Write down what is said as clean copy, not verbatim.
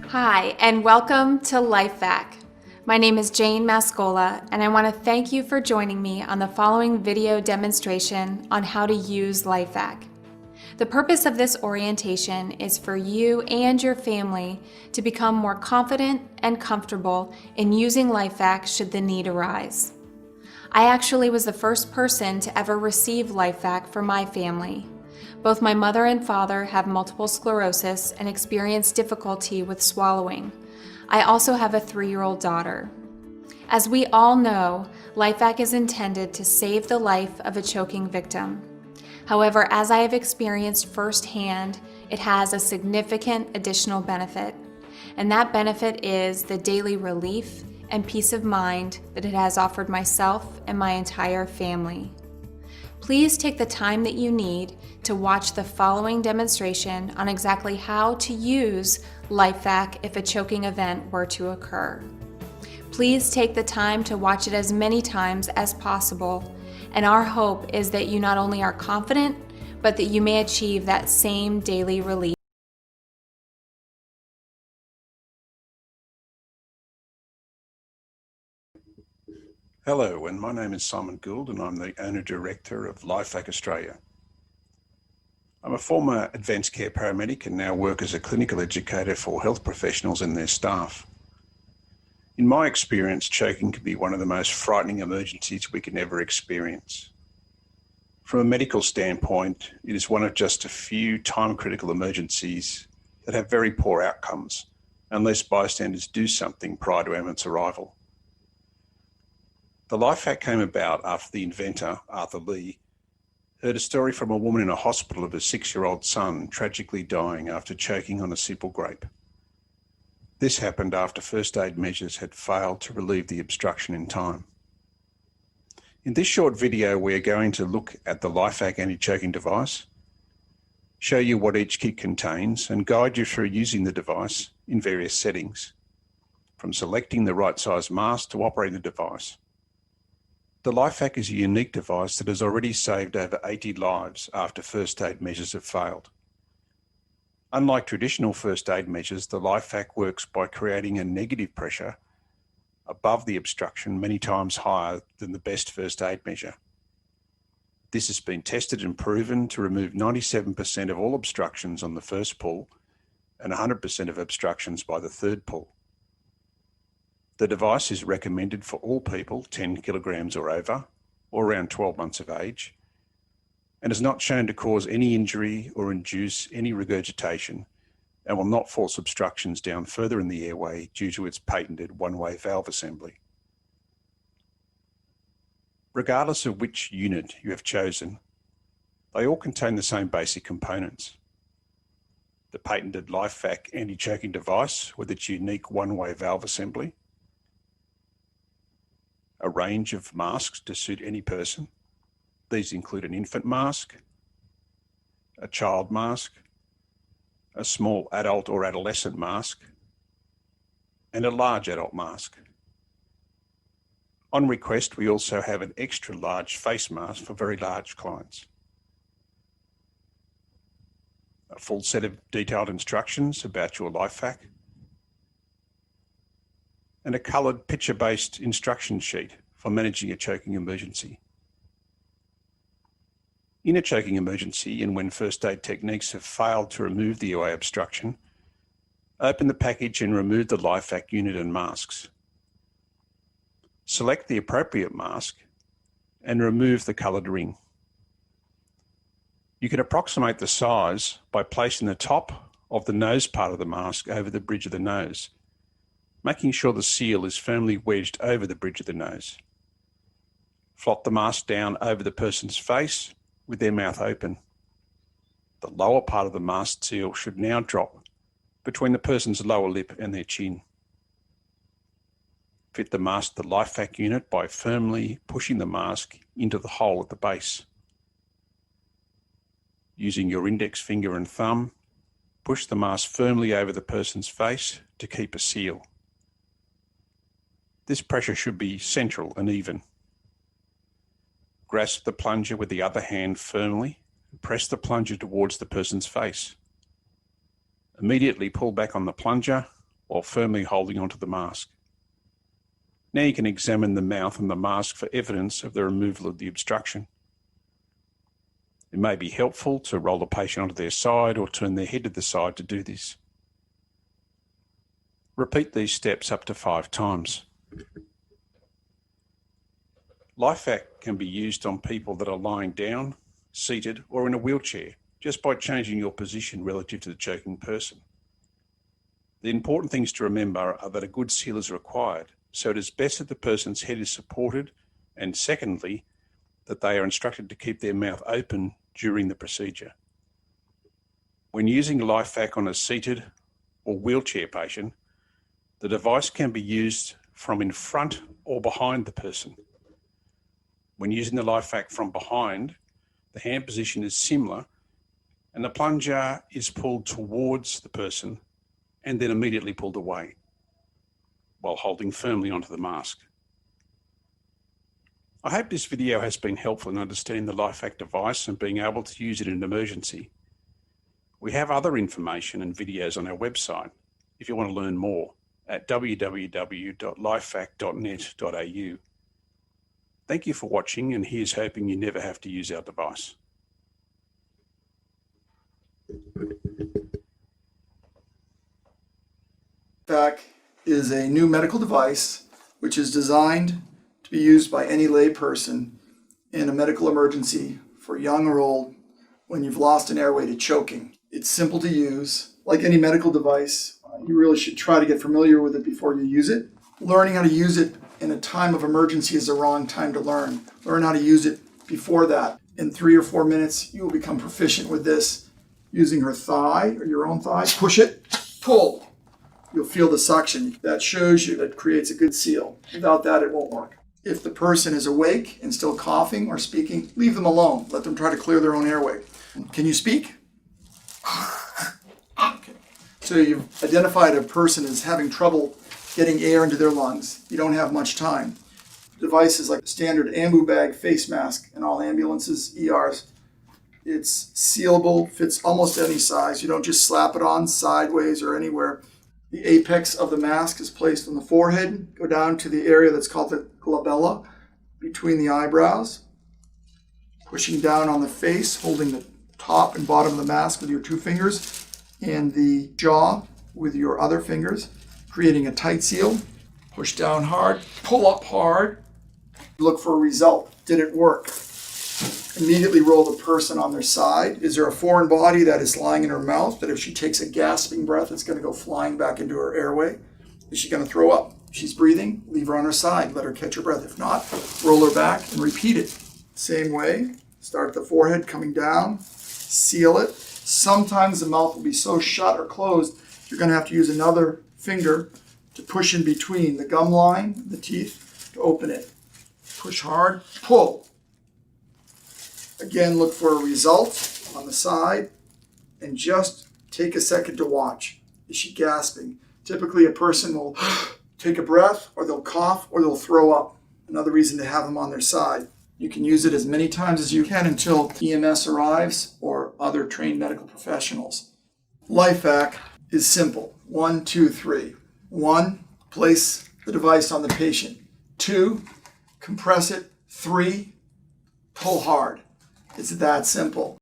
Hi, and welcome to LifeVac. My name is Jane Mascola, and I want to thank you for joining me on the following video demonstration on how to use LifeVac. The purpose of this orientation is for you and your family to become more confident and comfortable in using LifeVac should the need arise. I actually was the first person to ever receive LifeVac for my family. Both my mother and father have multiple sclerosis and experience difficulty with swallowing. I also have a 3-year-old daughter. As we all know, LifeVac is intended to save the life of a choking victim. However, as I have experienced firsthand, it has a significant additional benefit, and that benefit is the daily relief and peace of mind that it has offered myself and my entire family. Please take the time that you need to watch the following demonstration on exactly how to use LifeVac if a choking event were to occur. Please take the time to watch it as many times as possible, and our hope is that you not only are confident, but that you may achieve that same daily relief. Hello, and my name is Simon Gould, and I'm the owner-director of LifeVac Australia. I'm a former advanced care paramedic and now work as a clinical educator for health professionals and their staff. In my experience, choking can be one of the most frightening emergencies we can ever experience. From a medical standpoint, it is one of just a few time-critical emergencies that have very poor outcomes, unless bystanders do something prior to ambulance arrival. The LifeVac came about after the inventor, Arthur Lee, heard a story from a woman in a hospital of a 6-year-old son tragically dying after choking on a simple grape. This happened after first aid measures had failed to relieve the obstruction in time. In this short video, we are going to look at the LifeVac anti-choking device, show you what each kit contains, and guide you through using the device in various settings, from selecting the right size mask to operating the device. The LifeVac is a unique device that has already saved over 80 lives after first aid measures have failed. Unlike traditional first aid measures, the LifeVac works by creating a negative pressure above the obstruction many times higher than the best first aid measure. This has been tested and proven to remove 97% of all obstructions on the first pull and 100% of obstructions by the third pull. The device is recommended for all people 10 kilograms or over, or around 12 months of age, and is not shown to cause any injury or induce any regurgitation, and will not force obstructions down further in the airway due to its patented one-way valve assembly. Regardless of which unit you have chosen, they all contain the same basic components. The patented LifeVac anti-choking device with its unique one-way valve assembly, a range of masks to suit any person. These include an infant mask, a child mask, a small adult or adolescent mask, and a large adult mask. On request, we also have an extra large face mask for very large clients. A full set of detailed instructions about your LifeVac, and a coloured picture-based instruction sheet for managing a choking emergency. In a choking emergency, and when first aid techniques have failed to remove the airway obstruction, open the package and remove the LifeVac unit and masks. Select the appropriate mask and remove the coloured ring. You can approximate the size by placing the top of the nose part of the mask over the bridge of the nose, making sure the seal is firmly wedged over the bridge of the nose. Flop the mask down over the person's face with their mouth open. The lower part of the mask seal should now drop between the person's lower lip and their chin. Fit the mask to the LifeVac unit by firmly pushing the mask into the hole at the base. Using your index finger and thumb, push the mask firmly over the person's face to keep a seal. This pressure should be central and even. Grasp the plunger with the other hand firmly and press the plunger towards the person's face. Immediately pull back on the plunger while firmly holding onto the mask. Now you can examine the mouth and the mask for evidence of the removal of the obstruction. It may be helpful to roll the patient onto their side or turn their head to the side to do this. Repeat these steps up to 5 times. LifeVac can be used on people that are lying down, seated, or in a wheelchair, just by changing your position relative to the choking person. The important things to remember are that a good seal is required, so it is best that the person's head is supported, and secondly, that they are instructed to keep their mouth open during the procedure. When using LifeVac on a seated or wheelchair patient, the device can be used from in front or behind the person. When using the LifeVac from behind, the hand position is similar and the plunger is pulled towards the person and then immediately pulled away while holding firmly onto the mask. I hope this video has been helpful in understanding the LifeVac device and being able to use it in an emergency. We have other information and videos on our website if you want to learn more at www.lifevac.net.au. Thank you for watching, and here's hoping you never have to use our device. LifeVac is a new medical device which is designed to be used by any lay person in a medical emergency for young or old when you've lost an airway to choking. It's simple to use. Like any medical device, you really should try to get familiar with it before you use it. Learning how to use it in a time of emergency is the wrong time to learn. Learn how to use it before that. In 3 or 4 minutes, you will become proficient with this. Using her thigh or your own thigh, push it, pull. You'll feel the suction. That shows you, that creates a good seal. Without that, it won't work. If the person is awake and still coughing or speaking, leave them alone. Let them try to clear their own airway. Can you speak? Okay. So you've identified a person as having trouble getting air into their lungs. You don't have much time. The device is like a standard ambu bag face mask in all ambulances, ERs. It's sealable, fits almost any size. You don't just slap it on sideways or anywhere. The apex of the mask is placed on the forehead. Go down to the area that's called the glabella, between the eyebrows. Pushing down on the face, holding the top and bottom of the mask with your 2 fingers, and the jaw with your other fingers, creating a tight seal. Push down hard, pull up hard. Look for a result. Did it work? Immediately roll the person on their side. Is there a foreign body that is lying in her mouth that if she takes a gasping breath, it's going to go flying back into her airway? Is she going to throw up? If she's breathing, leave her on her side. Let her catch her breath. If not, roll her back and repeat it. Same way. Start at the forehead, coming down. Seal it. Sometimes the mouth will be so shut or closed, you're going to have to use another finger to push in between the gum line and the teeth to open it. Push hard, pull. Again, look for a result on the side and just take a second to watch. Is she gasping? Typically, a person will take a breath, or they'll cough, or they'll throw up. Another reason to have them on their side. You can use it as many times as you can until EMS arrives or other trained medical professionals. LifeVac is simple. 1, 2, 3. 1, place the device on the patient. 2, compress it. 3, pull hard. It's that simple.